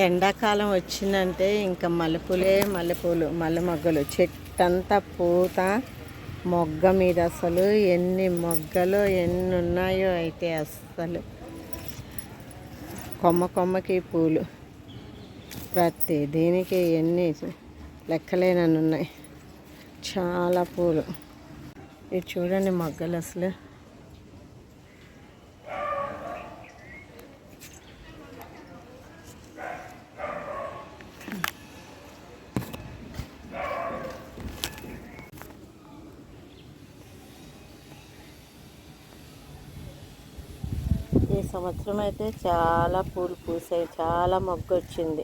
ఎండాకాలం వచ్చిందంటే ఇంకా మల్లెపూలే మల్లెపూలు మల్లె మొగ్గలు చెట్టంతా పూత మొగ్గ మీద అసలు ఎన్ని మొగ్గలు ఎన్ని ఉన్నాయో అయితే అస్సలు కొమ్మకి పూలు ప్రతి దీనికి ఎన్ని లెక్కలేనన్ని ఉన్నాయి. చాలా పూలు. ఇది చూడండి మొగ్గలు అసలు ఈ సంవత్సరం అయితే చాలా పూలు పూసాయి, చాలా మొగ్గ వచ్చింది.